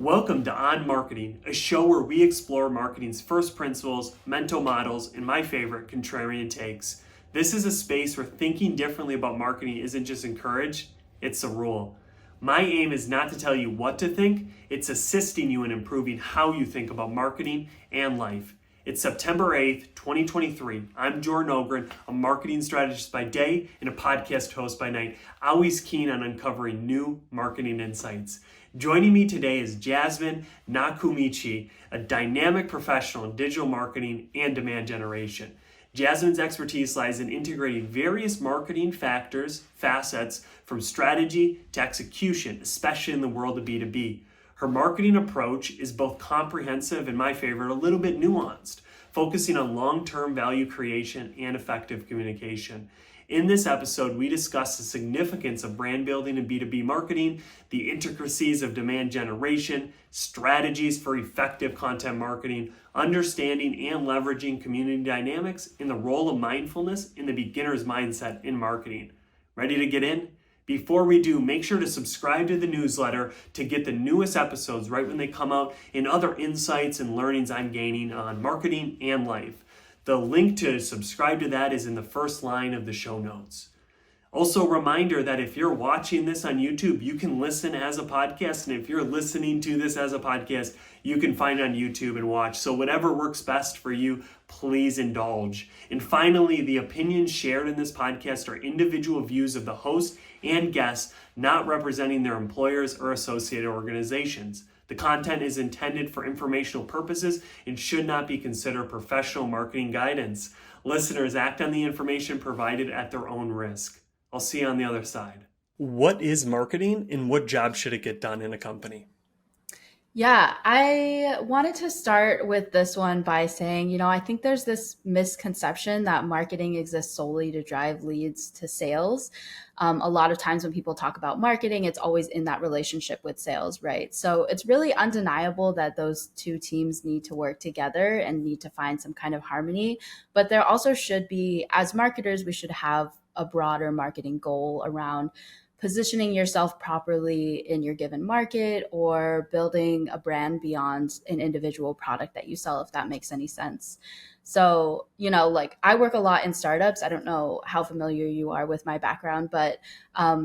Welcome to On Marketing, a show where we explore marketing's first principles, mental models, and my favorite, contrarian takes. This is a space where thinking differently about marketing isn't just encouraged, it's a rule. My aim is not to tell you what to think, it's assisting you in improving how you think about marketing and life. It's September 8th, 2023. I'm Jordan Ogren, a marketing strategist by day and a podcast host by night, always keen on uncovering new marketing insights. Joining me today is Jasmin Nakamichi, a dynamic professional in digital marketing and demand generation. Jasmin's expertise lies in integrating various marketing facets from strategy to execution, especially in the world of B2B. Her marketing approach is both comprehensive and, my favorite, a little bit nuanced, focusing on long-term value creation and effective communication. In this episode, we discuss the significance of brand building in B2B marketing, the intricacies of demand generation, strategies for effective content marketing, understanding and leveraging community dynamics, and the role of mindfulness in the beginner's mindset in marketing. Ready to get in? Before we do, make sure to subscribe to the newsletter to get the newest episodes right when they come out and other insights and learnings I'm gaining on marketing and life. The link to subscribe to that is in the first line of the show notes. Also, a reminder that if you're watching this on YouTube, you can listen as a podcast. And if you're listening to this as a podcast, you can find it on YouTube and watch. So whatever works best for you, please indulge. And finally, the opinions shared in this podcast are individual views of the host and guests, not representing their employers or associated organizations. The content is intended for informational purposes and should not be considered professional marketing guidance. Listeners act on the information provided at their own risk. I'll see you on the other side. What is marketing and what job should it get done in a company? Yeah, I wanted to start with this one by saying, I think there's this misconception that marketing exists solely to drive leads to sales. A lot of times when people talk about marketing, it's always in that relationship with sales, right? So it's really undeniable that those two teams need to work together and need to find some kind of harmony. But there also should be, as marketers, we should have a broader marketing goal around positioning yourself properly in your given market or building a brand beyond an individual product that you sell, if that makes any sense. So, like I work a lot in startups. I don't know how familiar you are with my background, but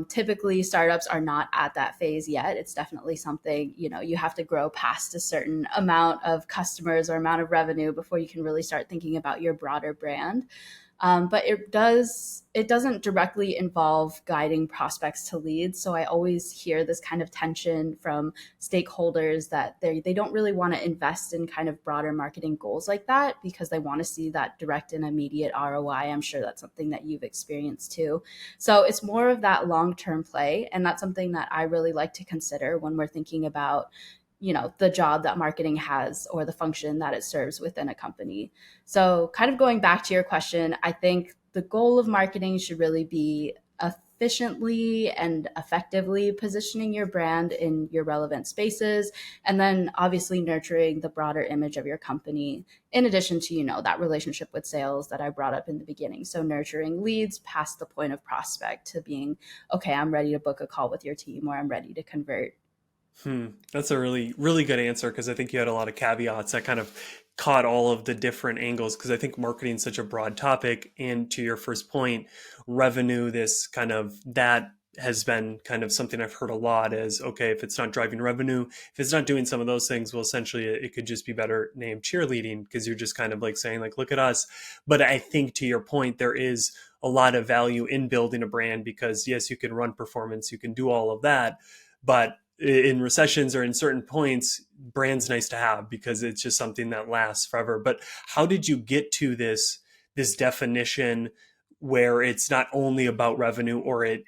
typically startups are not at that phase yet. It's definitely something, you have to grow past a certain amount of customers or amount of revenue before you can really start thinking about your broader brand. But it doesn't directly involve guiding prospects to leads. So I always hear this kind of tension from stakeholders that they don't really want to invest in kind of broader marketing goals like that because they want to see that direct and immediate ROI. I'm sure that's something that you've experienced too. So it's more of that long-term play. And that's something that I really like to consider when we're thinking about the job that marketing has or the function that it serves within a company. So kind of going back to your question, I think the goal of marketing should really be efficiently and effectively positioning your brand in your relevant spaces, and then obviously nurturing the broader image of your company, in addition to, that relationship with sales that I brought up in the beginning. So nurturing leads past the point of prospect to being, okay, I'm ready to book a call with your team, or I'm ready to convert. That's a really, really good answer because I think you had a lot of caveats that kind of caught all of the different angles because I think marketing is such a broad topic. And to your first point, revenue, that has been kind of something I've heard a lot is, okay, if it's not driving revenue, if it's not doing some of those things, well, essentially it could just be better named cheerleading because you're just kind of like saying like, look at us. But I think to your point, there is a lot of value in building a brand because yes, you can run performance, you can do all of that, but in recessions or in certain points, brand's nice to have because it's just something that lasts forever. But how did you get to this definition where it's not only about revenue or it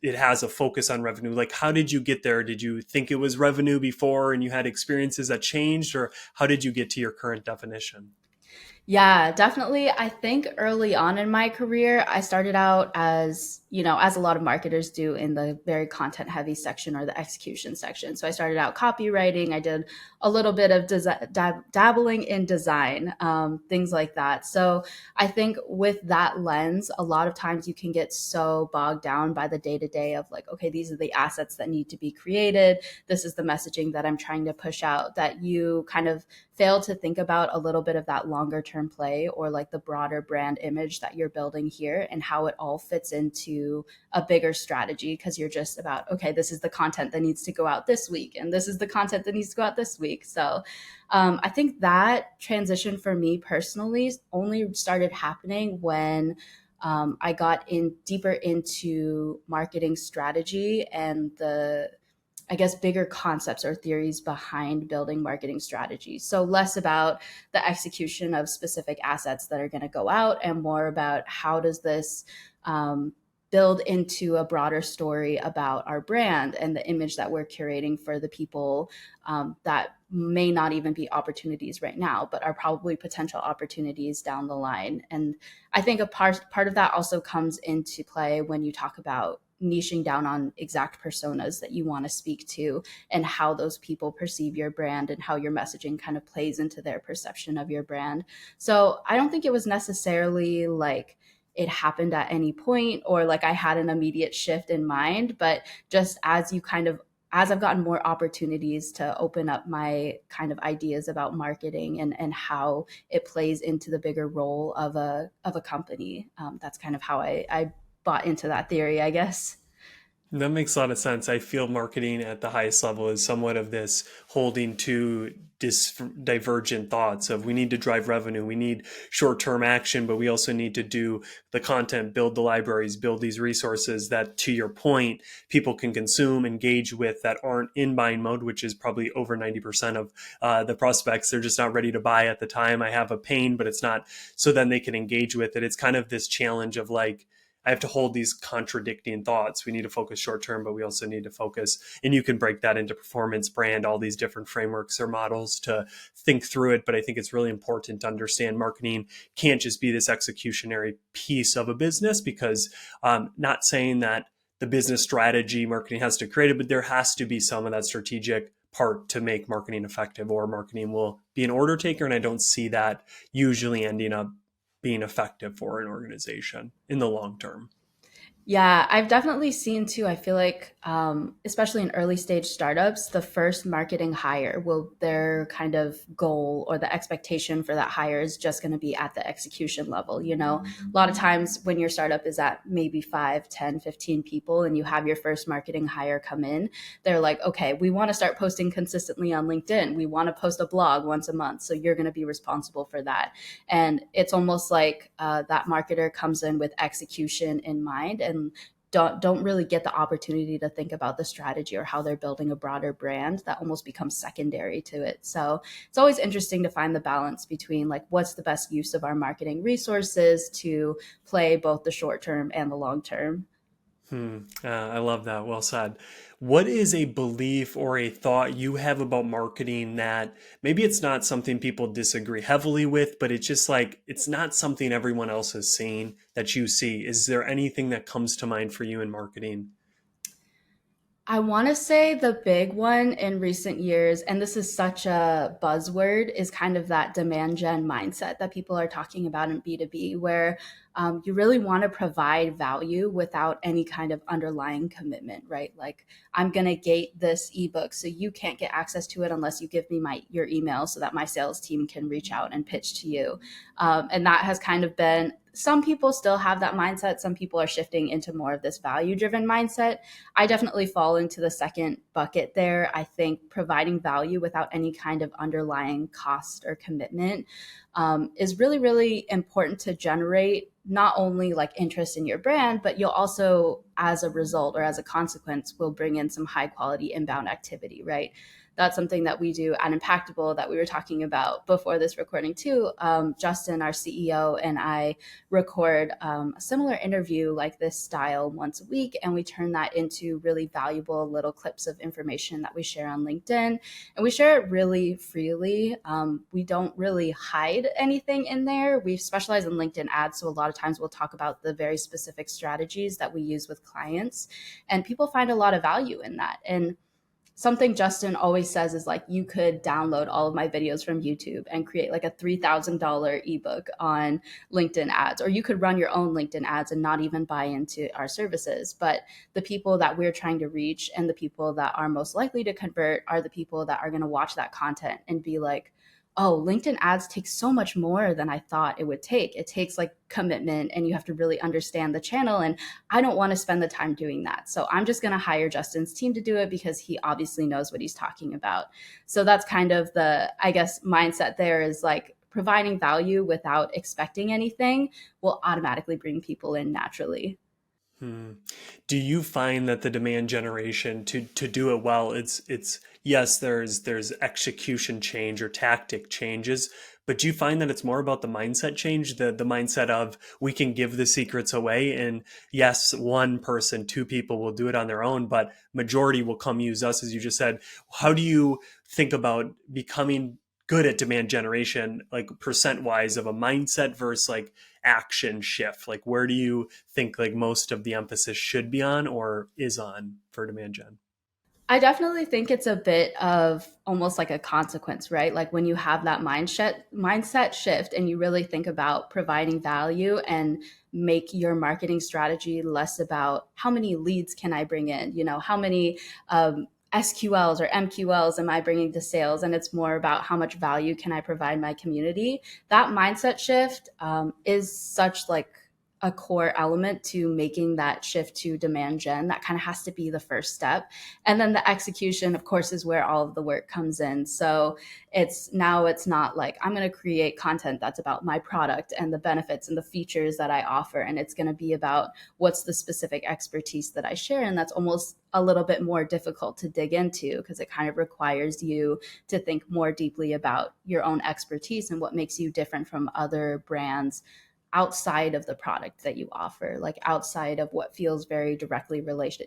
has a focus on revenue? Like, how did you get there? Did you think it was revenue before and you had experiences that changed, or how did you get to your current definition? Yeah, definitely. I think early on in my career, I started out as, as a lot of marketers do in the very content heavy section or the execution section. So I started out copywriting. I did a little bit of dabbling in design, things like that. So I think with that lens, a lot of times you can get so bogged down by the day to day of like, okay, these are the assets that need to be created. This is the messaging that I'm trying to push out, that you kind of fail to think about a little bit of that longer term play or like the broader brand image that you're building here and how it all fits into a bigger strategy, because you're just about, okay, this is the content that needs to go out this week and this is the content that needs to go out this week. So I think that transition for me personally only started happening when I got in deeper into marketing strategy and the, I guess, bigger concepts or theories behind building marketing strategies. So less about the execution of specific assets that are going to go out and more about how does this um, build into a broader story about our brand and the image that we're curating for the people that may not even be opportunities right now, but are probably potential opportunities down the line. And I think a part of that also comes into play when you talk about niching down on exact personas that you want to speak to and how those people perceive your brand and how your messaging kind of plays into their perception of your brand. So I don't think it was necessarily like it happened at any point or like I had an immediate shift in mind, but just as I've gotten more opportunities to open up my kind of ideas about marketing and how it plays into the bigger role of a company, that's kind of how I bought into that theory, I guess. That makes a lot of sense. I feel marketing at the highest level is somewhat of this holding to divergent thoughts of we need to drive revenue, we need short-term action, but we also need to do the content, build the libraries, build these resources that, to your point, people can consume, engage with that aren't in buying mode, which is probably over 90% of the prospects. They're just not ready to buy at the time. I have a pain, but it's not. So then they can engage with it. It's kind of this challenge of like, I have to hold these contradicting thoughts. We need to focus short term, but we also need to focus, and you can break that into performance, brand, all these different frameworks or models to think through it. But I think it's really important to understand marketing can't just be this executionary piece of a business, because not saying that the business strategy marketing has to create it, but there has to be some of that strategic part to make marketing effective, or marketing will be an order taker. And I don't see that usually ending up being effective for an organization in the long term. Yeah, I've definitely seen too. I feel like, especially in early stage startups, the first marketing hire will their kind of goal or the expectation for that hire is just going to be at the execution level. A lot of times when your startup is at maybe 5, 10, 15 people and you have your first marketing hire come in, they're like, okay, we want to start posting consistently on LinkedIn. We want to post a blog once a month. So you're going to be responsible for that. And it's almost like that marketer comes in with execution in mind and don't really get the opportunity to think about the strategy or how they're building a broader brand. That almost becomes secondary to it. So it's always interesting to find the balance between like what's the best use of our marketing resources to play both the short term and the long term. I love that. Well said. What is a belief or a thought you have about marketing that maybe it's not something people disagree heavily with, but it's just like it's not something everyone else has seen that you see? Is there anything that comes to mind for you in marketing? I want to say the big one in recent years, and this is such a buzzword, is kind of that demand gen mindset that people are talking about in B2B, where you really want to provide value without any kind of underlying commitment, right? Like, I'm going to gate this ebook, so you can't get access to it unless you give me your email so that my sales team can reach out and pitch to you. And that has kind of been, some people still have that mindset. Some people are shifting into more of this value driven mindset. I definitely fall into the second bucket there. I think providing value without any kind of underlying cost or commitment is really, really important to generate not only like interest in your brand, but you'll also, as a result or as a consequence, will bring in some high quality inbound activity, right? that's something that we do at Impactable that we were talking about before this recording too. Justin, our CEO, and I record a similar interview like this style once a week, and we turn that into really valuable little clips of information that we share on LinkedIn, and we share it really freely. We don't really hide anything in there. We specialize in LinkedIn ads, so a lot of times we'll talk about the very specific strategies that we use with clients, and people find a lot of value in that. And something Justin always says is like, you could download all of my videos from YouTube and create like a $3,000 ebook on LinkedIn ads, or you could run your own LinkedIn ads and not even buy into our services. But the people that we're trying to reach and the people that are most likely to convert are the people that are going to watch that content and be like, oh, LinkedIn ads take so much more than I thought it would take. It takes like commitment and you have to really understand the channel. And I don't want to spend the time doing that. So I'm just going to hire Justin's team to do it because he obviously knows what he's talking about. So that's kind of the, I guess, mindset there is like providing value without expecting anything will automatically bring people in naturally. Hmm. Do you find that the demand generation to do it well, it's yes, there's execution change or tactic changes, but do you find that it's more about the mindset change, the mindset of we can give the secrets away, and yes, one person, two people will do it on their own, but majority will come use us, as you just said. How do you think about becoming good at demand generation, like percent wise of a mindset versus like action shift? Like where do you think like most of the emphasis should be on or is on for demand gen? I definitely think it's a bit of almost like a consequence, right? Like when you have that mindset shift and you really think about providing value and make your marketing strategy less about how many leads can I bring in, how many SQLs or MQLs am I bringing to sales, and it's more about how much value can I provide my community. That mindset shift is such like a core element to making that shift to demand gen. That kind of has to be the first step. And then the execution, of course, is where all of the work comes in. So it's not like I'm going to create content that's about my product and the benefits and the features that I offer. And it's going to be about what's the specific expertise that I share. And that's almost a little bit more difficult to dig into because it kind of requires you to think more deeply about your own expertise and what makes you different from other brands outside of the product that you offer, like outside of what feels very directly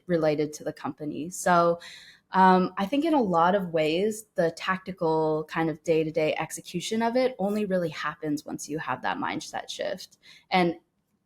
related to the company. So I think in a lot of ways, the tactical kind of day-to-day execution of it only really happens once you have that mindset shift. And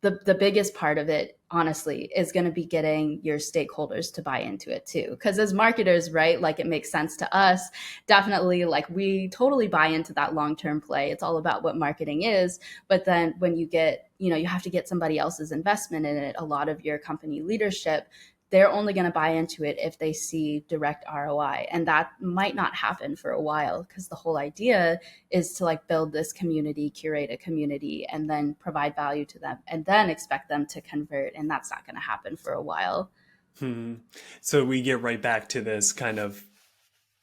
the biggest part of it, honestly, is going to be getting your stakeholders to buy into it too. Because as marketers, right, like it makes sense to us. Definitely, like we totally buy into that long-term play. It's all about what marketing is. But then when you get, you have to get somebody else's investment in it, a lot of your company leadership, they're only going to buy into it if they see direct ROI. And that might not happen for a while because the whole idea is to like build this community, curate a community, and then provide value to them and then expect them to convert. And that's not going to happen for a while. Hmm. So we get right back to this kind of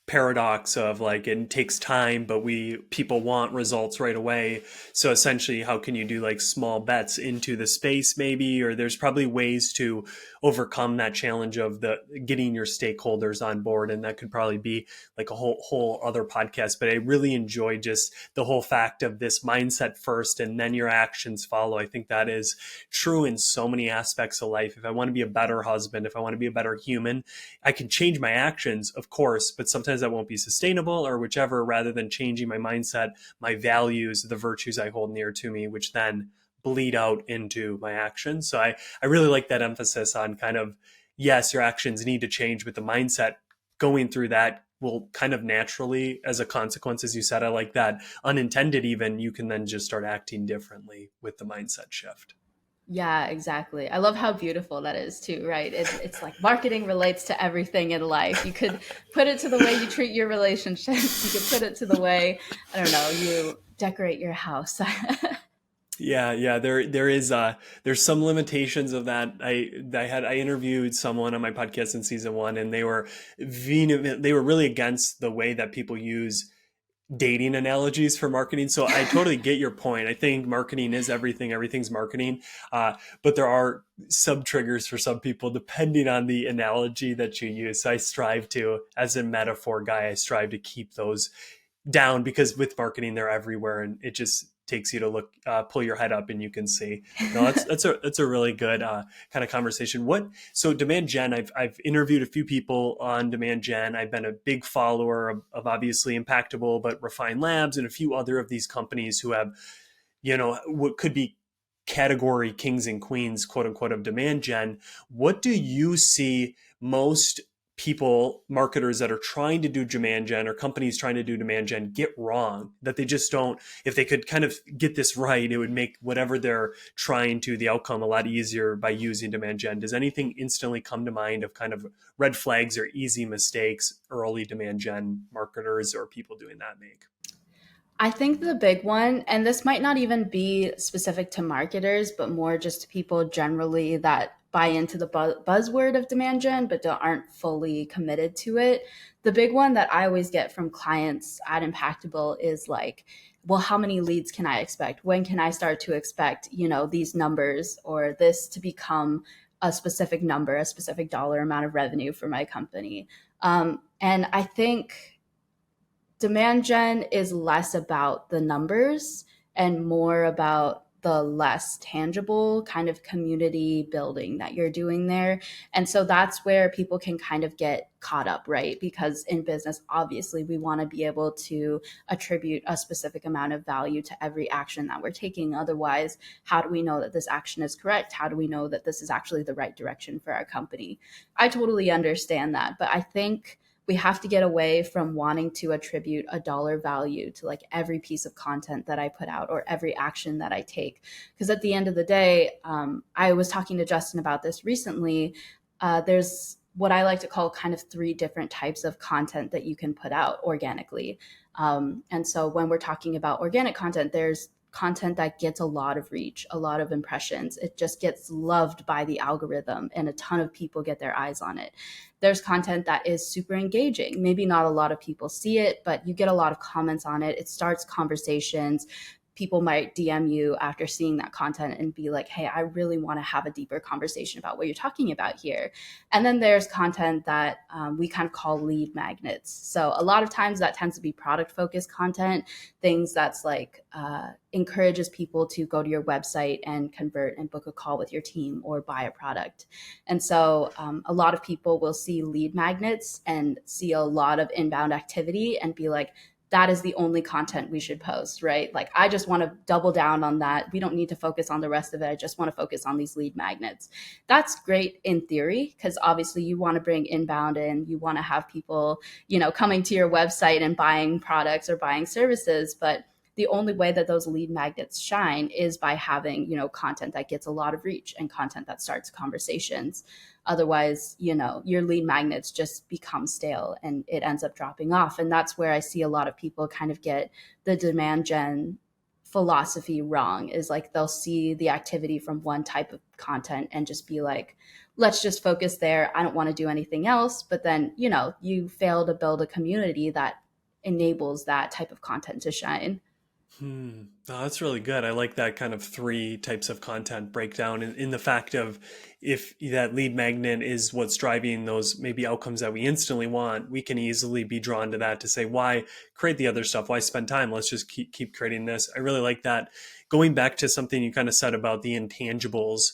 paradox of like it takes time but people want results right away, so essentially how can you do like small bets into the space maybe, or there's probably ways to overcome that challenge of the getting your stakeholders on board, and that could probably be like a whole other podcast. But I really enjoy just the whole fact of this mindset first and then your actions follow. I think that is true in so many aspects of life. If I want to be a better husband, if I want to be a better human, I can change my actions, of course, but sometimes that won't be sustainable or whichever, rather than changing my mindset, my values, the virtues I hold near to me, which then bleed out into my actions. So I really like that emphasis on kind of, yes, your actions need to change, but the mindset going through that will kind of naturally, as a consequence, as you said, I like that. Unintended even, you can then just start acting differently with the mindset shift. Yeah, exactly. I love how beautiful that is too, right? It's like marketing relates to everything in life. You could put it to the way you treat your relationships. You could put it to the way, I don't know, you decorate your house. Yeah. There is there's some limitations of that. I interviewed someone on my podcast in season one, and they were really against the way that people use dating analogies for marketing. So I totally get your point. I think marketing is everything, everything's marketing. But there are sub triggers for some people depending on the analogy that you use. So I strive to, as a metaphor guy, I strive to keep those down because with marketing they're everywhere and it just takes you to look pull your head up and you can see. No, that's a really good kind of conversation. What so demand gen, I've interviewed a few people on demand gen. I've been a big follower of obviously Impactable but Refine Labs and a few other of these companies who have, what could be category kings and queens, quote unquote, of demand gen. What do you see most people, marketers that are trying to do demand gen or companies trying to do demand gen get wrong, that they just don't? If they could kind of get this right, it would make whatever they're trying to, the outcome, a lot easier by using demand gen. Does anything instantly come to mind of kind of red flags or easy mistakes early demand gen marketers or people doing that make? I think the big one, and this might not even be specific to marketers, but more just to people generally that buy into the buzzword of demand gen, but aren't fully committed to it. The big one that I always get from clients at Impactable is like, well, how many leads can I expect? When can I start to expect, these numbers or this to become a specific number, a specific dollar amount of revenue for my company? And I think demand gen is less about the numbers and more about the less tangible kind of community building that you're doing there. And so that's where people can kind of get caught up, right? Because in business, obviously, we want to be able to attribute a specific amount of value to every action that we're taking. Otherwise, how do we know that this action is correct? How do we know that this is actually the right direction for our company? I totally understand that. But I think we have to get away from wanting to attribute a dollar value to like every piece of content that I put out or every action that I take. Because at the end of the day, I was talking to Justin about this recently. There's what I like to call kind of three different types of content that you can put out organically. And so when we're talking about organic content, there's content that gets a lot of reach, a lot of impressions. It just gets loved by the algorithm and a ton of people get their eyes on it. There's content that is super engaging. Maybe not a lot of people see it, but you get a lot of comments on it. It starts conversations. People might DM you after seeing that content and be like, hey, I really want to have a deeper conversation about what you're talking about here. And then there's content that we kind of call lead magnets. So a lot of times that tends to be product focused content, things that's like encourages people to go to your website and convert and book a call with your team or buy a product. And so a lot of people will see lead magnets and see a lot of inbound activity and be like, that is the only content we should post, right? Like, I just want to double down on that. We don't need to focus on the rest of it. I just want to focus on these lead magnets. That's great in theory, because obviously you want to bring inbound in, you want to have people, coming to your website and buying products or buying services. But the only way that those lead magnets shine is by having, content that gets a lot of reach and content that starts conversations. Otherwise, your lead magnets just become stale and it ends up dropping off. And that's where I see a lot of people kind of get the demand gen philosophy wrong, is like they'll see the activity from one type of content and just be like, let's just focus there. I don't want to do anything else. But then, you fail to build a community that enables that type of content to shine. Oh, that's really good. I like that kind of three types of content breakdown in the fact of if that lead magnet is what's driving those maybe outcomes that we instantly want, we can easily be drawn to that to say, why create the other stuff? Why spend time? Let's just keep creating this. I really like that. Going back to something you kind of said about the intangibles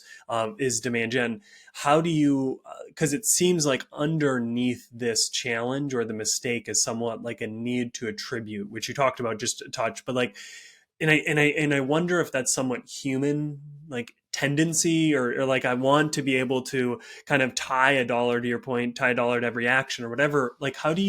is demand gen. How do you, because it seems like underneath this challenge or the mistake is somewhat like a need to attribute, which you talked about just a touch, but like, and I wonder if that's somewhat human like tendency or like I want to be able to kind of tie a dollar to your point, tie a dollar to every action or whatever. Like how do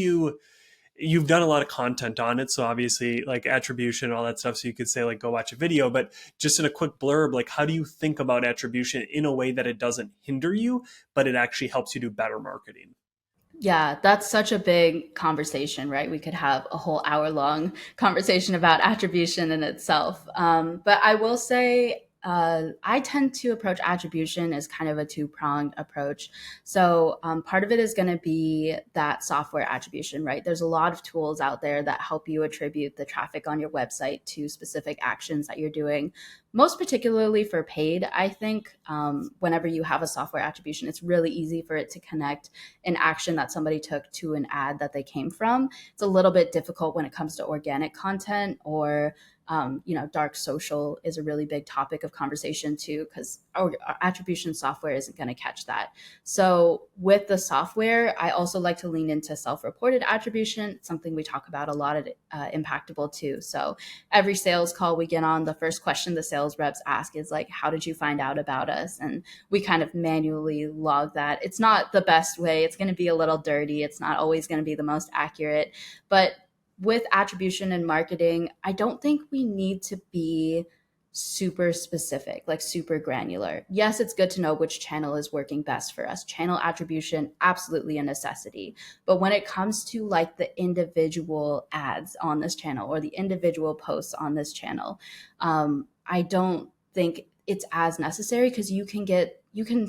you've done a lot of content on it, so obviously like attribution and all that stuff, so you could say like go watch a video, but just in a quick blurb, like how do you think about attribution in a way that it doesn't hinder you but it actually helps you do better marketing? Yeah, that's such a big conversation, right? We could have a whole hour long conversation about attribution in itself. But I will say, I tend to approach attribution as kind of a two-pronged approach. So part of it is going to be that software attribution, right? There's a lot of tools out there that help you attribute the traffic on your website to specific actions that you're doing. Most particularly for paid, I think whenever you have a software attribution, it's really easy for it to connect an action that somebody took to an ad that they came from. It's a little bit difficult when it comes to organic content or dark social is a really big topic of conversation too, because our attribution software isn't going to catch that. So with the software, I also like to lean into self-reported attribution. It's something we talk about a lot at Impactable too. So every sales call we get on, the first question the sales reps ask is like, how did you find out about us? And we kind of manually log that. It's not the best way. It's going to be a little dirty. It's not always going to be the most accurate, but with attribution and marketing, I don't think we need to be super specific, like super granular. Yes, it's good to know which channel is working best for us. Channel attribution, absolutely a necessity. But when it comes to like the individual ads on this channel or the individual posts on this channel, I don't think it's as necessary because you can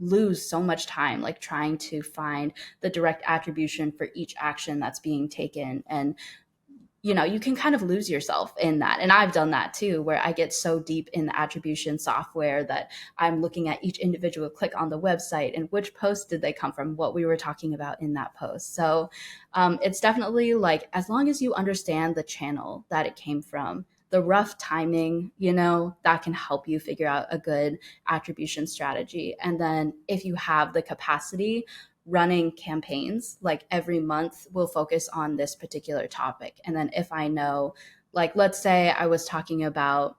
lose so much time like trying to find the direct attribution for each action that's being taken. And you can kind of lose yourself in that. And I've done that too, where I get so deep in the attribution software that I'm looking at each individual click on the website and which post did they come from, what we were talking about in that post. So it's definitely like, as long as you understand the channel that it came from, the rough timing, that can help you figure out a good attribution strategy. And then if you have the capacity, running campaigns like every month will focus on this particular topic. And then if I know, like, let's say I was talking about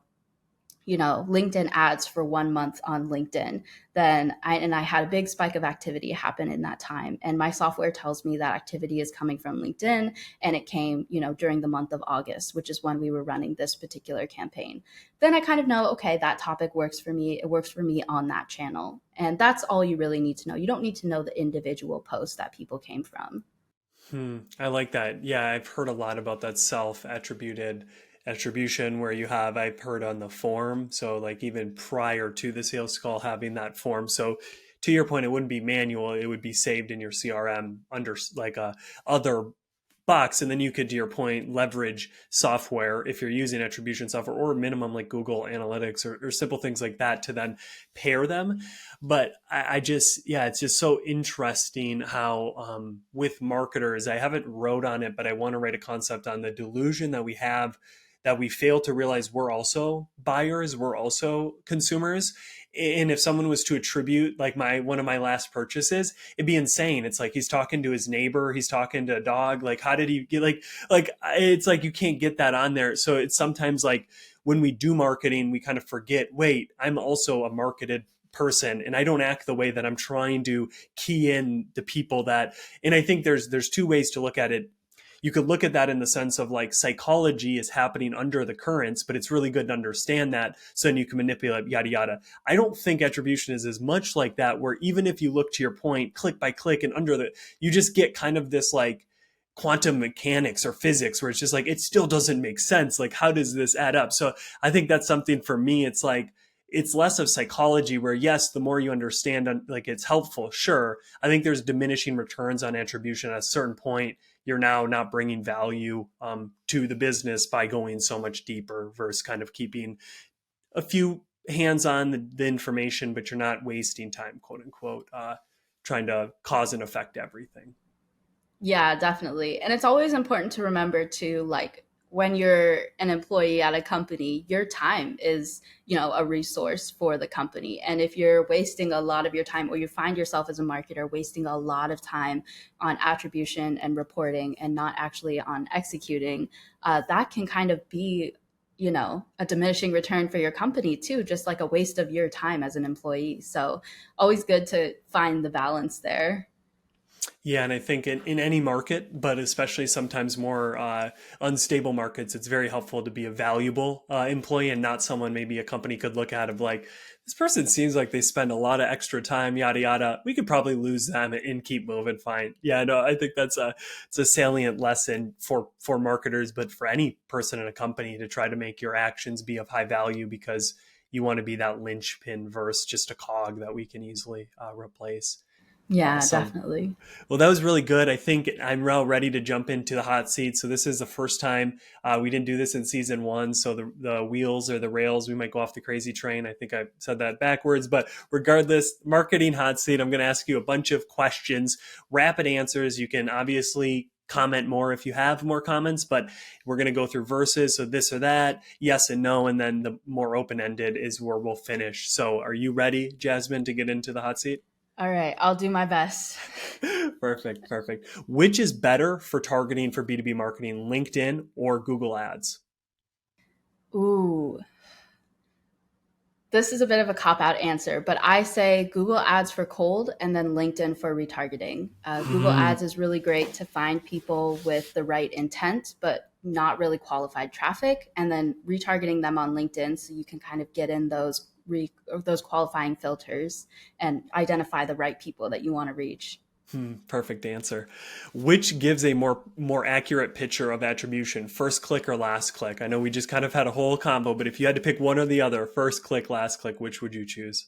LinkedIn ads for 1 month on LinkedIn, then I had a big spike of activity happen in that time. And my software tells me that activity is coming from LinkedIn and it came, during the month of August, which is when we were running this particular campaign. Then I kind of know, okay, that topic works for me. It works for me on that channel. And that's all you really need to know. You don't need to know the individual posts that people came from. I like that. Yeah, I've heard a lot about that self-attributed attribution where I've heard on the form. So like even prior to the sales call having that form. So to your point, it wouldn't be manual. It would be saved in your CRM under like a other box. And then you could, to your point, leverage software if you're using attribution software or minimum like Google Analytics or simple things like that to then pair them. But I just, yeah, it's just so interesting how with marketers, I haven't wrote on it, but I want to write a concept on the delusion that we have that we fail to realize we're also buyers, we're also consumers. And if someone was to attribute like one of my last purchases, it'd be insane. It's like he's talking to his neighbor, he's talking to a dog. Like, how did he get like it's like you can't get that on there. So it's sometimes like when we do marketing, we kind of forget, wait, I'm also a marketed person and I don't act the way that I'm trying to key in the people that, and I think there's two ways to look at it. You could look at that in the sense of like psychology is happening under the currents, but it's really good to understand that so then you can manipulate yada yada. I don't think attribution is as much like that, where even if you look to your point click by click and under the, you just get kind of this like quantum mechanics or physics where it's just like it still doesn't make sense. Like, how does this add up? So I think that's something for me. It's like it's less of psychology where yes, the more you understand, like it's helpful. Sure. I think there's diminishing returns on attribution at a certain point. You're now not bringing value to the business by going so much deeper versus kind of keeping a few hands on the information, but you're not wasting time, quote unquote, trying to cause and affect everything. Yeah, definitely. And it's always important to remember to like when you're an employee at a company, your time is, a resource for the company. And if you're wasting a lot of your time or you find yourself as a marketer wasting a lot of time on attribution and reporting and not actually on executing, that can kind of be, a diminishing return for your company too, just like a waste of your time as an employee. So always good to find the balance there. Yeah, and I think in any market, but especially sometimes more unstable markets, it's very helpful to be a valuable employee and not someone maybe a company could look at of like, this person seems like they spend a lot of extra time, yada yada. We could probably lose them and keep moving fine. Yeah, no, I think it's a salient lesson for marketers, but for any person in a company to try to make your actions be of high value because you want to be that linchpin versus just a cog that we can easily replace. Yeah, Awesome. definitely. Well, that was really good. I think I'm now ready to jump into the hot seat. So this is the first time we didn't do this in season one. So the wheels or the rails, we might go off the crazy train. I think I said that backwards, but regardless, marketing hot seat. I'm going to ask you a bunch of questions, rapid answers. You can obviously comment more if you have more comments, but we're going to go through verses. So this or that, yes and no, and then the more open ended is where we'll finish. So are you ready, Jasmine, to get into the hot seat? All right, I'll do my best. Perfect, perfect. Which is better for targeting for B2B marketing, LinkedIn or Google Ads? Ooh, this is a bit of a cop out answer, but I say Google Ads for cold and then LinkedIn for retargeting. Google Ads Hmm. is really great to find people with the right intent, but not really qualified traffic, and then retargeting them on LinkedIn so you can kind of get in those qualifying filters and identify the right people that you want to reach. Perfect answer. Which gives a more accurate picture of attribution, first click or last click? I know we just kind of had a whole combo, but if you had to pick one or the other, first click, last click, which would you choose?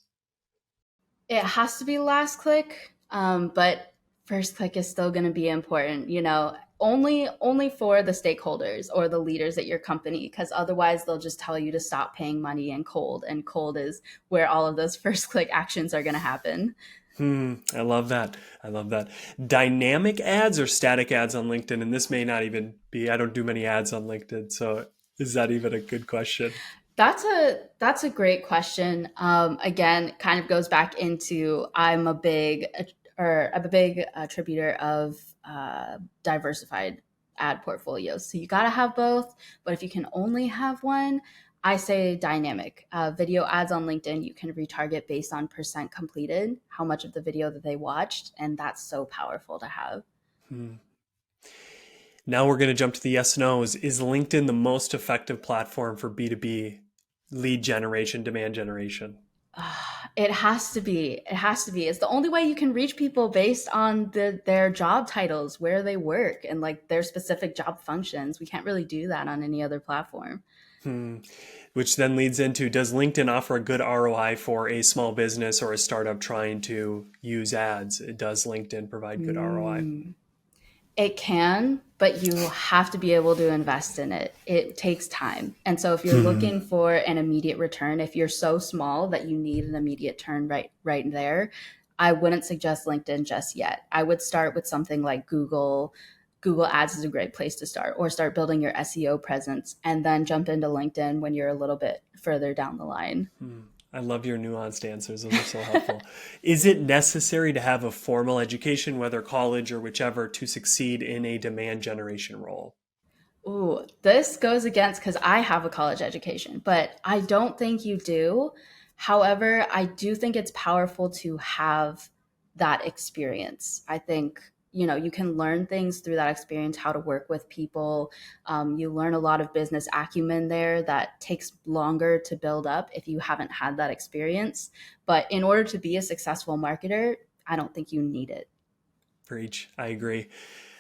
It has to be last click, but first click is still going to be important. Only for the stakeholders or the leaders at your company, because otherwise they'll just tell you to stop paying money in cold, and cold is where all of those first click actions are going to happen. I love that. I love that. Dynamic ads or static ads on LinkedIn? And this may not even be, I don't do many ads on LinkedIn. So is that even a good question? That's a great question. Again, kind of goes back into I'm a big attributor of diversified ad portfolios. So you got to have both, but if you can only have one, I say dynamic. Video ads on LinkedIn, you can retarget based on percent completed, how much of the video that they watched, and that's so powerful to have. Hmm. Now we're going to jump to the yes no's. Is LinkedIn the most effective platform for B2B lead generation, demand generation? It has to be. It has to be. It's the only way you can reach people based on their job titles, where they work, and like their specific job functions. We can't really do that on any other platform. Hmm. Which then leads into, does LinkedIn offer a good ROI for a small business or a startup trying to use ads? Does LinkedIn provide good ROI? Mm. It can, but you have to be able to invest in it. It takes time. And so if you're looking for an immediate return, if you're so small that you need an immediate turn right there, I wouldn't suggest LinkedIn just yet. I would start with something like Google. Google Ads is a great place to start, or start building your SEO presence and then jump into LinkedIn when you're a little bit further down the line. I love your nuanced answers. Those are so helpful. Is it necessary to have a formal education, whether college or whichever, to succeed in a demand generation role? Ooh, this goes against because I have a college education, but I don't think you do. However, I do think it's powerful to have that experience. I think, you can learn things through that experience, how to work with people. You learn a lot of business acumen there that takes longer to build up if you haven't had that experience. But in order to be a successful marketer, I don't think you need it. Preach. I agree.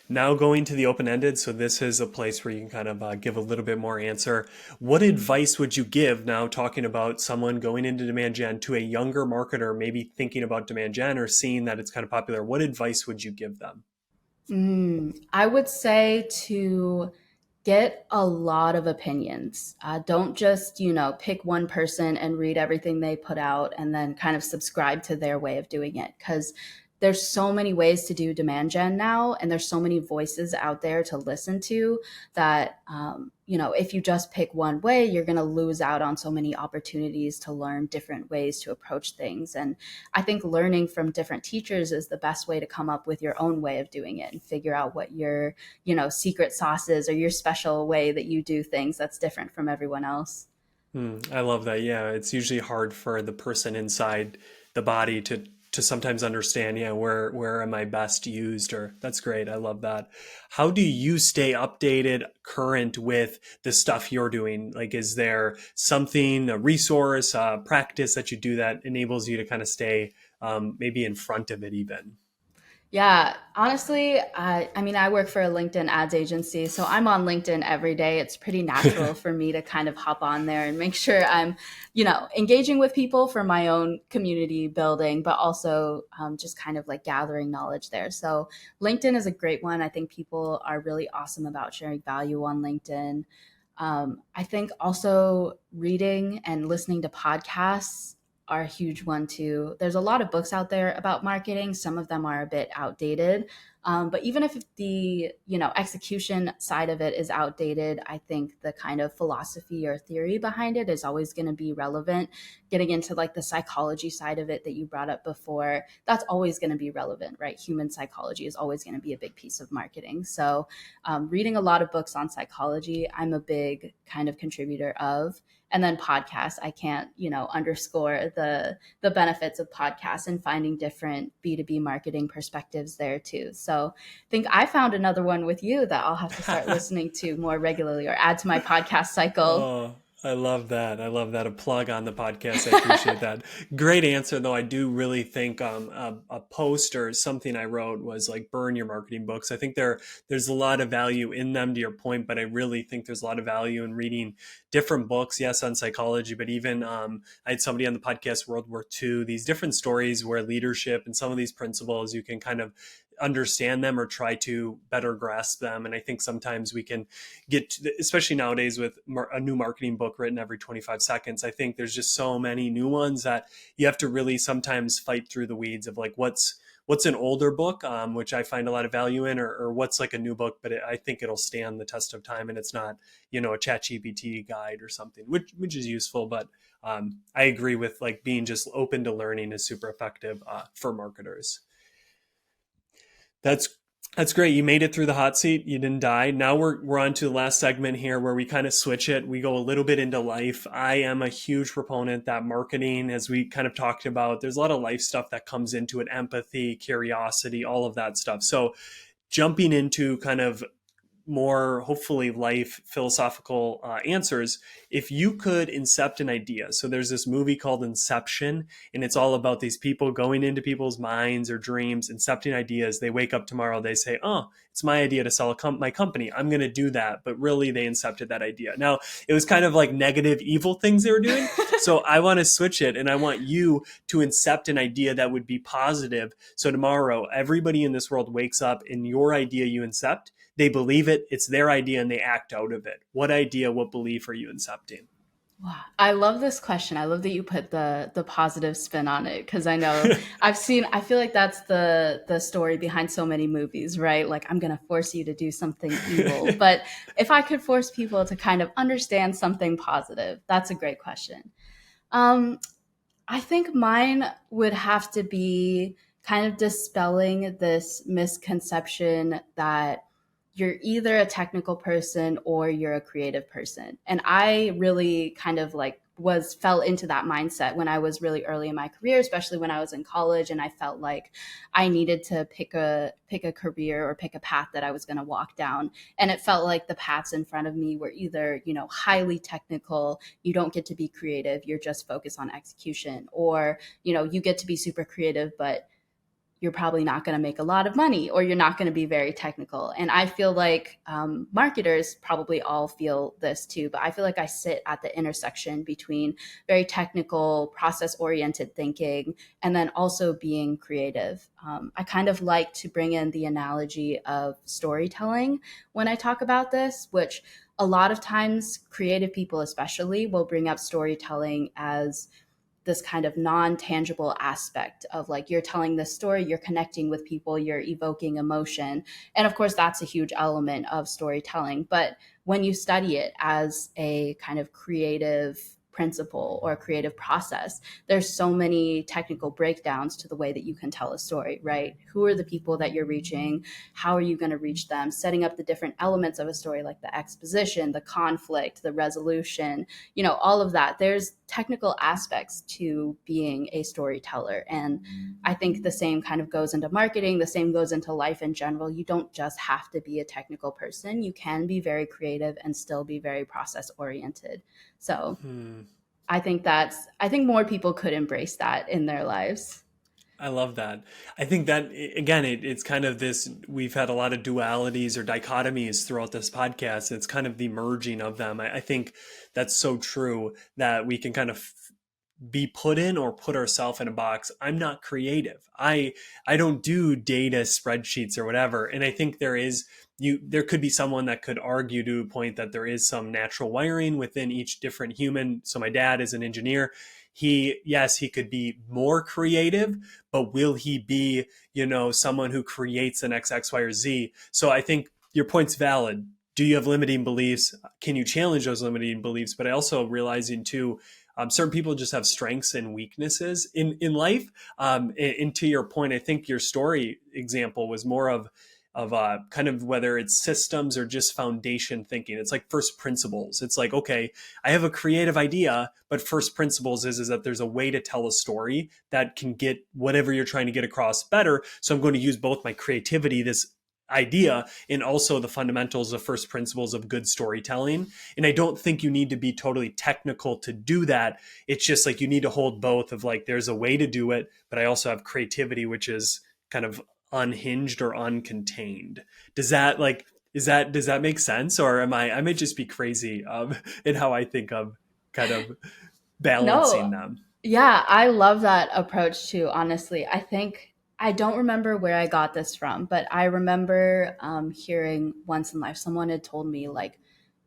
Now going to the open ended. So this is a place where you can kind of give a little bit more answer. What advice would you give now talking about someone going into demand gen to a younger marketer, maybe thinking about demand gen or seeing that it's kind of popular? What advice would you give them? I would say to get a lot of opinions. Don't just, pick one person and read everything they put out and then kind of subscribe to their way of doing it. Because there's so many ways to do demand gen now, and there's so many voices out there to listen to that, if you just pick one way, you're going to lose out on so many opportunities to learn different ways to approach things. And I think learning from different teachers is the best way to come up with your own way of doing it and figure out what your secret sauces or your special way that you do things that's different from everyone else. I love that. Yeah, it's usually hard for the person inside the body to sometimes understand, yeah, where am I best used? Or that's great. I love that. How do you stay updated, current with the stuff you're doing? Like, is there something, a resource, a practice that you do that enables you to kind of stay maybe in front of it even? Yeah, honestly, I mean, I work for a LinkedIn ads agency, so I'm on LinkedIn every day. It's pretty natural for me to kind of hop on there and make sure I'm, engaging with people for my own community building, but also just kind of like gathering knowledge there. So LinkedIn is a great one. I think people are really awesome about sharing value on LinkedIn. I think also reading and listening to podcasts are a huge one too. There's a lot of books out there about marketing. Some of them are a bit outdated. But even if the execution side of it is outdated, I think the kind of philosophy or theory behind it is always going to be relevant. Getting into like the psychology side of it that you brought up before, that's always going to be relevant, right? Human psychology is always going to be a big piece of marketing. So reading a lot of books on psychology, I'm a big kind of contributor of. And then podcasts, I can't, underscore the benefits of podcasts and finding different B2B marketing perspectives there too. So I think I found another one with you that I'll have to start listening to more regularly or add to my podcast cycle. Oh, I love that. I love that. A plug on the podcast. I appreciate that. Great answer, though. I do really think a post or something I wrote was like burn your marketing books. I think there's a lot of value in them, to your point, but I really think there's a lot of value in reading different books. Yes, on psychology, but even I had somebody on the podcast, World War II. These different stories where leadership and some of these principles you can kind of understand them or try to better grasp them. And I think sometimes we can get to especially nowadays with a new marketing book written every 25 seconds. I think there's just so many new ones that you have to really sometimes fight through the weeds of like what's an older book, which I find a lot of value in, or what's like a new book, but I think it'll stand the test of time and it's not, a chat GPT guide or something, which is useful. But I agree with like being just open to learning is super effective for marketers. That's that's great. You made it through the hot seat. You didn't die. Now we're on to the last segment here where we kind of switch it. We go a little bit into life. I am a huge proponent that marketing, as we kind of talked about, there's a lot of life stuff that comes into it, empathy, curiosity, all of that stuff. So jumping into kind of more hopefully life philosophical answers, if you could incept an idea. So there's this movie called Inception, and it's all about these people going into people's minds or dreams, incepting ideas. They wake up tomorrow, they say, oh, it's my idea to sell my company, I'm going to do that. But really they incepted that idea. Now it was kind of like negative evil things they were doing. So I want to switch it, and I want you to incept an idea that would be positive. So tomorrow everybody in this world wakes up and your idea you incept, they believe it, it's their idea, and they act out of it. What idea, what belief are you incepting? Wow. I love this question. I love that you put the positive spin on it because I know I feel like that's the story behind so many movies, right? Like I'm going to force you to do something evil. But if I could force people to kind of understand something positive, that's a great question. Um, I think mine would have to be kind of dispelling this misconception that you're either a technical person or you're a creative person. And I really kind of like was fell into that mindset when I was really early in my career, especially when I was in college and I felt like I needed to pick a career or pick a path that I was going to walk down. And it felt like the paths in front of me were either, highly technical, you don't get to be creative, you're just focused on execution, or, you get to be super creative, but you're probably not going to make a lot of money or you're not going to be very technical. And I feel like marketers probably all feel this too, but I feel like I sit at the intersection between very technical, process oriented thinking and then also being creative. I kind of like to bring in the analogy of storytelling when I talk about this, which a lot of times creative people, especially, will bring up storytelling as this kind of non-tangible aspect of like you're telling this story, you're connecting with people, you're evoking emotion. And of course that's a huge element of storytelling, but when you study it as a kind of creative principle or creative process, there's so many technical breakdowns to the way that you can tell a story, right? Who are the people that you're reaching? How are you going to reach them? Setting up the different elements of a story like the exposition, the conflict, the resolution, all of that. There's technical aspects to being a storyteller. And I think the same kind of goes into marketing, the same goes into life in general. You don't just have to be a technical person. You can be very creative and still be very process oriented. So Hmm. I think more people could embrace that in their lives. I love that. I think that again, it's kind of this. We've had a lot of dualities or dichotomies throughout this podcast. It's kind of the merging of them. I think that's so true that we can kind of be put in or put ourselves in a box. I'm not creative. I don't do data spreadsheets or whatever. And I think there could be someone that could argue to a point that there is some natural wiring within each different human. So my dad is an engineer. Yes, he could be more creative, but will he be, someone who creates the next X, Y, or Z? So I think your point's valid. Do you have limiting beliefs? Can you challenge those limiting beliefs? But I also realizing too, certain people just have strengths and weaknesses in life. And to your point, I think your story example was more of kind of whether it's systems or just foundation thinking. It's like first principles. It's like, okay, I have a creative idea, but first principles is that there's a way to tell a story that can get whatever you're trying to get across better. So I'm going to use both my creativity, this idea, and also the fundamentals of first principles of good storytelling. And I don't think you need to be totally technical to do that. It's just like you need to hold both of like, there's a way to do it, but I also have creativity, which is kind of unhinged or uncontained. Does that like, does that make sense? Or I may just be crazy in how I think of kind of balancing No, them. yeah, I love that approach too, honestly. I think I don't remember where I got this from, but I remember hearing once in life someone had told me, like,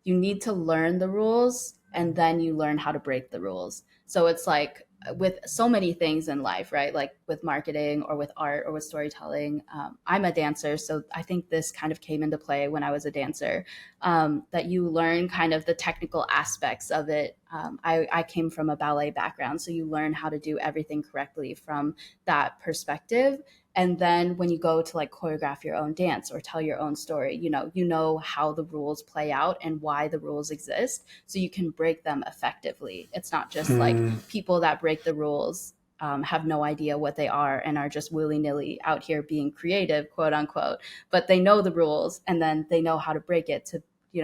you need to learn the rules and then you learn how to break the rules. So it's like with so many things in life, right? Like with marketing or with art or with storytelling. I'm a dancer, so I think this kind of came into play when I was a dancer, that you learn kind of the technical aspects of it. I came from a ballet background, so you learn how to do everything correctly from that perspective. And then when you go to like choreograph your own dance or tell your own story, you know how the rules play out and why the rules exist, so you can break them effectively. It's not just like Hmm. people that break the rules have no idea what they are and are just willy-nilly out here being creative, quote unquote, but they know the rules and then they know how to break it to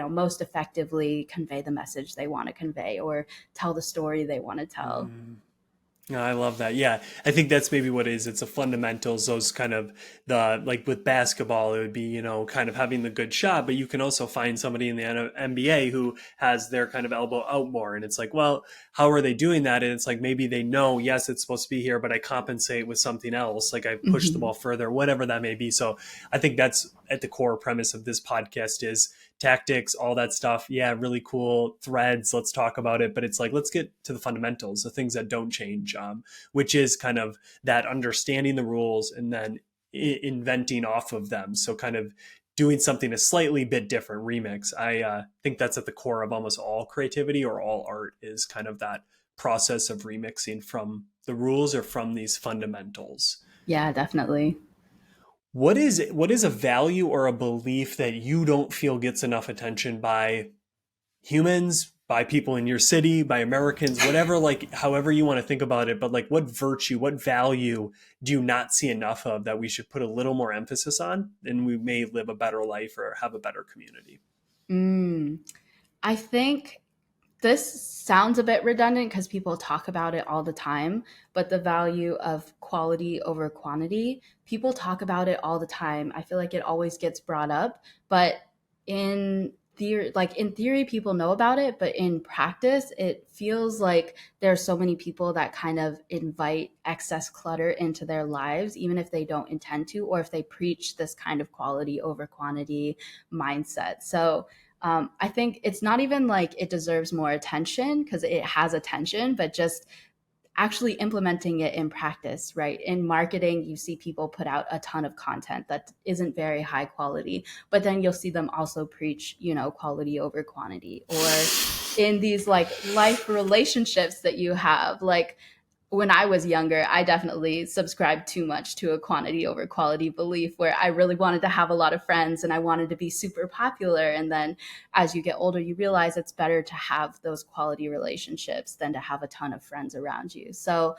most effectively convey the message they want to convey or tell the story they want to tell. No, I love that. Yeah, I think that's maybe what it is. It's the fundamentals, those kind of the like with basketball, it would be, kind of having the good shot, but you can also find somebody in the NBA who has their kind of elbow out more. And it's like, well, how are they doing that? And it's like maybe they know, yes, it's supposed to be here, but I compensate with something else. Like I push the Hmm. ball further, whatever that may be. So I think that's at the core premise of this podcast is tactics, all that stuff. Yeah, really cool threads. Let's talk about it. But it's like, let's get to the fundamentals, the things that don't change, which is kind of that understanding the rules and then inventing off of them. So kind of doing something a slightly bit different remix. I think that's at the core of almost all creativity or all art is kind of that process of remixing from the rules or from these fundamentals. Yeah, definitely. What is a value or a belief that you don't feel gets enough attention by humans, by people in your city, by Americans, whatever, like however you want to think about it, but like what virtue, what value do you not see enough of that we should put a little more emphasis on, and we may live a better life or have a better community? Mm. I think this sounds a bit redundant because people talk about it all the time, but the value of quality over quantity, people talk about it all the time. I feel like it always gets brought up, but in theory, people know about it, but in practice, it feels like there are so many people that kind of invite excess clutter into their lives, even if they don't intend to, or if they preach this kind of quality over quantity mindset. So I think it's not even like it deserves more attention because it has attention, but just actually implementing it in practice, right? In marketing, you see people put out a ton of content that isn't very high quality, but then you'll see them also preach, quality over quantity. Or in these like life relationships that you have, like when I was younger, I definitely subscribed too much to a quantity over quality belief where I really wanted to have a lot of friends and I wanted to be super popular. And then as you get older, you realize it's better to have those quality relationships than to have a ton of friends around you. So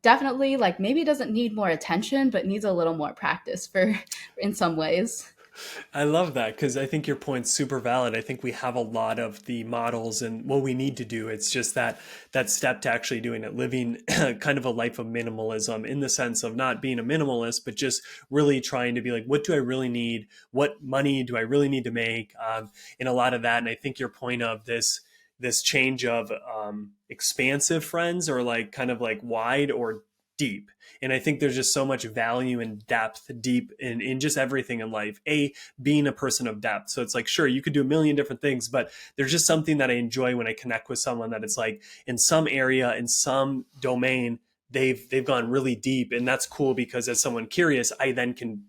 definitely, like maybe it doesn't need more attention, but needs a little more practice for in some ways. I love that because I think your point's super valid. I think we have a lot of the models and what we need to do. It's just that step to actually doing it, living kind of a life of minimalism in the sense of not being a minimalist, but just really trying to be like, what do I really need? What money do I really need to make? And a lot of that. And I think your point of this change of expansive friends or like kind of like wide or deep. And I think there's just so much value and depth deep in just everything in life. Being a person of depth. So it's like, sure, you could do a million different things, but there's just something that I enjoy when I connect with someone that it's like in some area, in some domain, they've gone really deep. And that's cool because as someone curious, I then can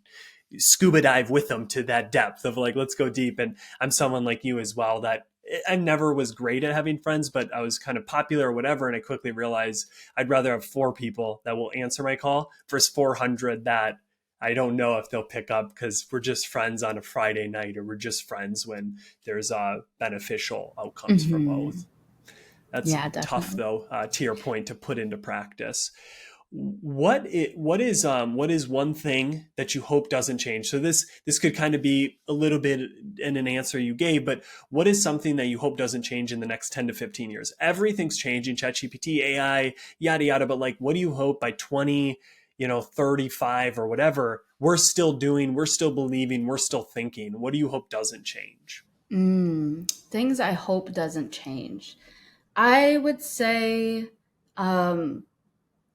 scuba dive with them to that depth of like, let's go deep. And I'm someone like you as well that I never was great at having friends, but I was kind of popular or whatever. And I quickly realized I'd rather have 4 people that will answer my call versus 400 that I don't know if they'll pick up because we're just friends on a Friday night or we're just friends when there's beneficial outcomes for Hmm. both. That's Yeah, tough definitely. though, to your point, to put into practice. What is one thing that you hope doesn't change? So this could kind of be a little bit in an answer you gave, but what is something that you hope doesn't change in the next 10 to 15 years? Everything's changing, ChatGPT, AI, yada yada, but like what do you hope by 20, 35 or whatever, we're still believing, we're still thinking. What do you hope doesn't change? Things I hope doesn't change. I would say, um,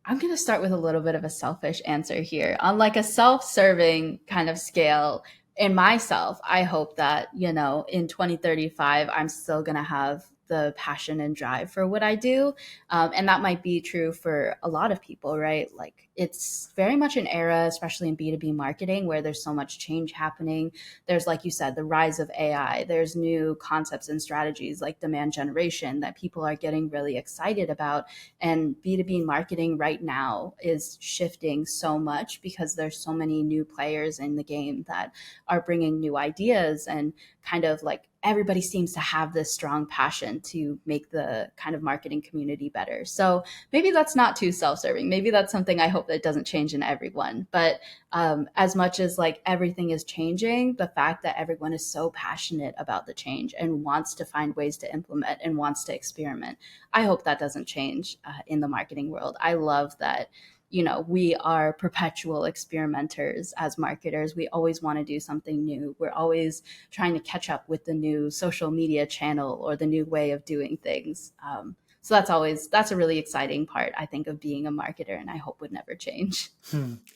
I'm going to start with a little bit of a selfish answer here. On like a self-serving kind of scale, in myself, I hope that, in 2035, I'm still going to have the passion and drive for what I do. And that might be true for a lot of people, right? Like it's very much an era, especially in B2B marketing, where there's so much change happening. There's, like you said, the rise of AI. There's new concepts and strategies like demand generation that people are getting really excited about, and B2B marketing right now is shifting so much because there's so many new players in the game that are bringing new ideas, and kind of like everybody seems to have this strong passion to make the kind of marketing community better. So maybe that's not too self-serving. Maybe that's something I hope that doesn't change in everyone. But as much as like everything is changing, the fact that everyone is so passionate about the change and wants to find ways to implement and wants to experiment, I hope that doesn't change in the marketing world. I love that, we are perpetual experimenters as marketers. We always want to do something new. We're always trying to catch up with the new social media channel or the new way of doing things. So that's a really exciting part, I think, of being a marketer, and I hope would never change.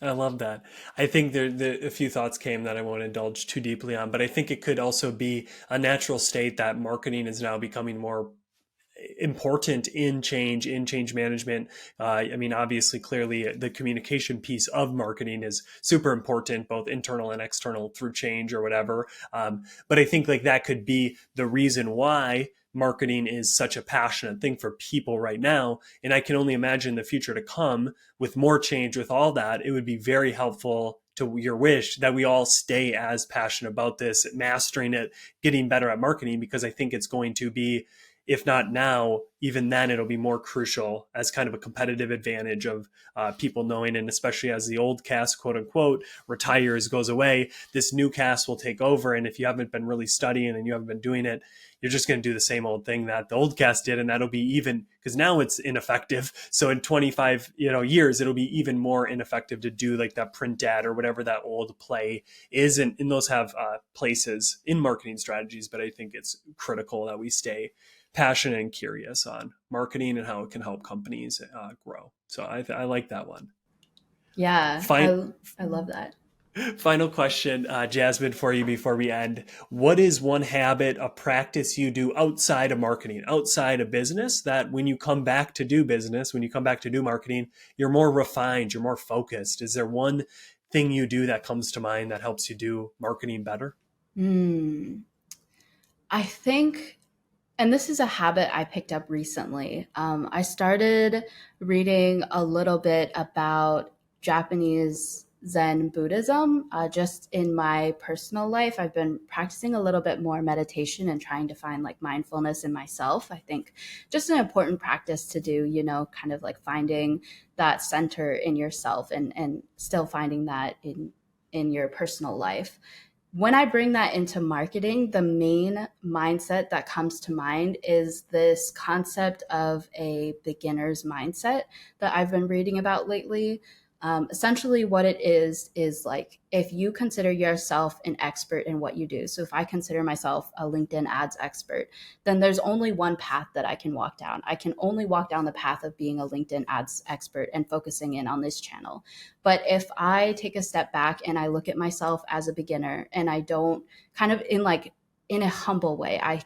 I love that. I think a few thoughts came that I won't indulge too deeply on, but I think it could also be a natural state that marketing is now becoming more important in change management. I mean, obviously, clearly, the communication piece of marketing is super important, both internal and external through change or whatever. But I think like that could be the reason why marketing is such a passionate thing for people right now. And I can only imagine the future to come with more change, with all that, it would be very helpful to your wish that we all stay as passionate about this, mastering it, getting better at marketing, because I think it's going to be, if not now, even then it'll be more crucial as kind of a competitive advantage of people knowing, and especially as the old cast, quote unquote, retires, goes away, this new cast will take over. And if you haven't been really studying and you haven't been doing it, you're just going to do the same old thing that the old cast did, and that'll be even, because now it's ineffective. So in 25 years, it'll be even more ineffective to do like that print ad or whatever that old play is, and those have places in marketing strategies. But I think it's critical that we stay passionate and curious on marketing and how it can help companies grow. So I like that one. Yeah, Fine. I love that. Final question, Jasmine, for you before we end. What is one habit, a practice you do outside of marketing, outside of business, that when you come back to do business, when you come back to do marketing, you're more refined, you're more focused? Is there one thing you do that comes to mind that helps you do marketing better? Hmm. I think, and this is a habit I picked up recently. I started reading a little bit about Japanese Zen Buddhism. Just in my personal life, I've been practicing a little bit more meditation and trying to find like mindfulness in myself. I think just an important practice to do, kind of like finding that center in yourself, and still finding that in your personal life. when I bring that into marketing, the main mindset that comes to mind is this concept of a beginner's mindset that I've been reading about lately. Essentially, what it is like if you consider yourself an expert in what you do. So, if I consider myself a LinkedIn ads expert, then there's only one path that I can walk down. I can only walk down the path of being a LinkedIn ads expert and focusing in on this channel. But if I take a step back and I look at myself as a beginner and I don't kind of in a humble way, I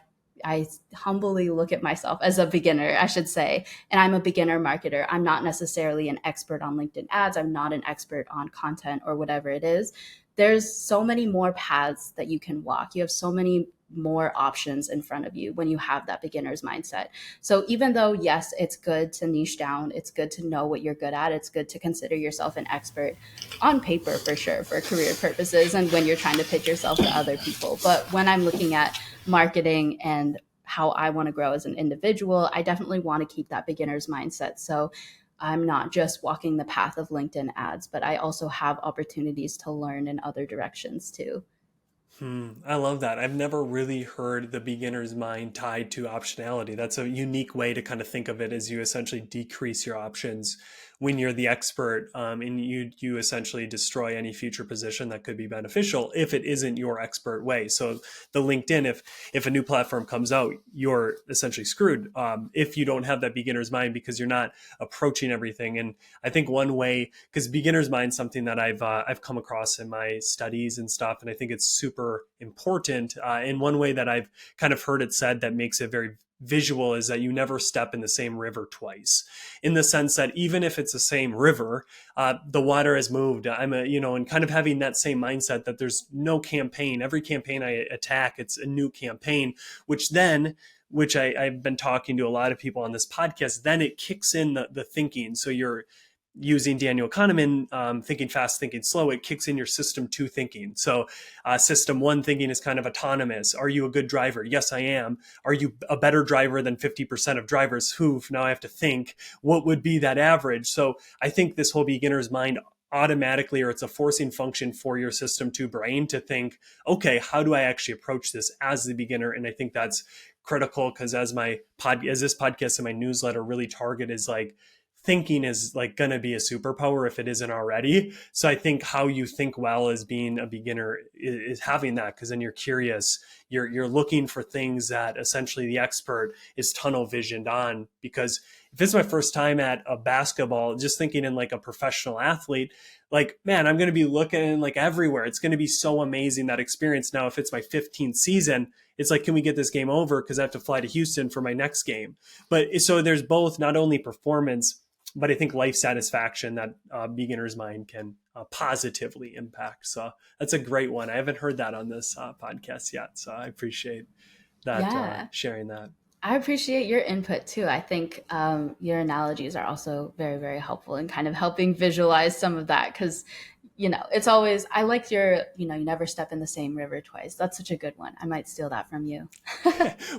humbly look at myself as a beginner, I should say, and I'm a beginner marketer. I'm not necessarily an expert on LinkedIn ads. I'm not an expert on content or whatever it is. There's so many more paths that you can walk. You have so many more options in front of you when you have that beginner's mindset. So even though, yes, it's good to niche down, it's good to know what you're good at, it's good to consider yourself an expert on paper for sure for career purposes and when you're trying to pitch yourself to other people. But when I'm looking at marketing and how I want to grow as an individual, I definitely want to keep that beginner's mindset. So I'm not just walking the path of LinkedIn ads, but I also have opportunities to learn in other directions too. I love that. I've never really heard the beginner's mind tied to optionality. That's a unique way to kind of think of it, as you essentially decrease your options when you're the expert, and you essentially destroy any future position that could be beneficial if it isn't your expert way. So the LinkedIn, if a new platform comes out, you're essentially screwed if you don't have that beginner's mind, because you're not approaching everything. And I think one way, because beginner's mind is something that I've come across in my studies and stuff, and I think it's super important. In one way that I've kind of heard it said that makes it very visual is that you never step in the same river twice, in the sense that even if it's the same river, the water has moved. And kind of having that same mindset that there's no campaign. Every campaign I attack, it's a new campaign, which I've been talking to a lot of people on this podcast, then it kicks in the thinking. So you're using Daniel Kahneman, thinking fast, thinking slow, it kicks in your system two thinking. So system one thinking is kind of autonomous. Are you a good driver? Yes, I am. Are you a better driver than 50% of drivers? Now I have to think, what would be that average? So I think this whole beginner's mind automatically, or it's a forcing function for your system two brain to think, okay, how do I actually approach this as the beginner? And I think that's critical, because as this podcast and my newsletter really target is like, thinking is like going to be a superpower if it isn't already. So I think how you think well as being a beginner is having that, because then you're curious, you're looking for things that essentially the expert is tunnel visioned on. Because if it's my first time at a basketball, just thinking in like a professional athlete, like, man, I'm going to be looking like everywhere. It's going to be so amazing, that experience. Now, if it's my 15th season, it's like, can we get this game over? Because I have to fly to Houston for my next game. But so there's both, not only performance, but I think life satisfaction that beginner's mind can positively impact. So that's a great one. I haven't heard that on this podcast yet. So I appreciate that, Yeah. sharing that. I appreciate your input too. I think your analogies are also very, very helpful in kind of helping visualize some of that, because, it's always, I like you never step in the same river twice. That's such a good one. I might steal that from you.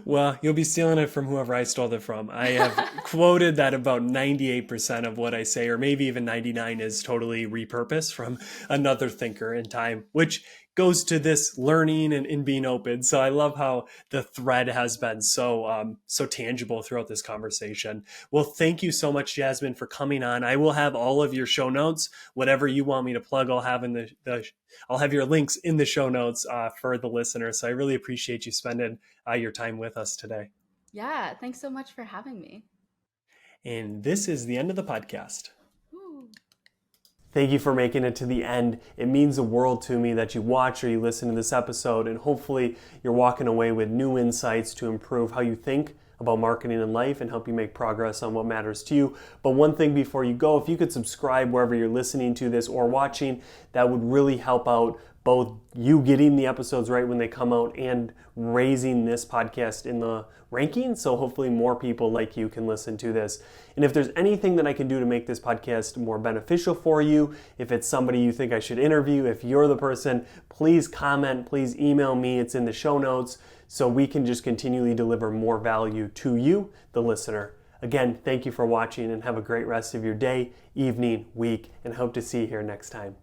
Well, you'll be stealing it from whoever I stole it from. I have quoted that about 98% of what I say, or maybe even 99, is totally repurposed from another thinker in time, which goes to this learning and being open. So I love how the thread has been so tangible throughout this conversation. Well, thank you so much, Jasmin, for coming on. I will have all of your show notes, whatever you want me to plug. I'll have I'll have your links in the show notes for the listeners. So I really appreciate you spending your time with us today. Yeah. Thanks so much for having me. And this is the end of the podcast. Ooh. Thank you for making it to the end. It means the world to me that you watch or you listen to this episode, and hopefully you're walking away with new insights to improve how you think about marketing in life and help you make progress on what matters to you. But one thing before you go, if you could subscribe wherever you're listening to this or watching, that would really help out both you getting the episodes right when they come out and raising this podcast in the rankings. So hopefully more people like you can listen to this. And if there's anything that I can do to make this podcast more beneficial for you, if it's somebody you think I should interview, if you're the person, please comment, please email me. It's in the show notes, so we can just continually deliver more value to you, the listener. Again, thank you for watching, and have a great rest of your day, evening, week, and hope to see you here next time.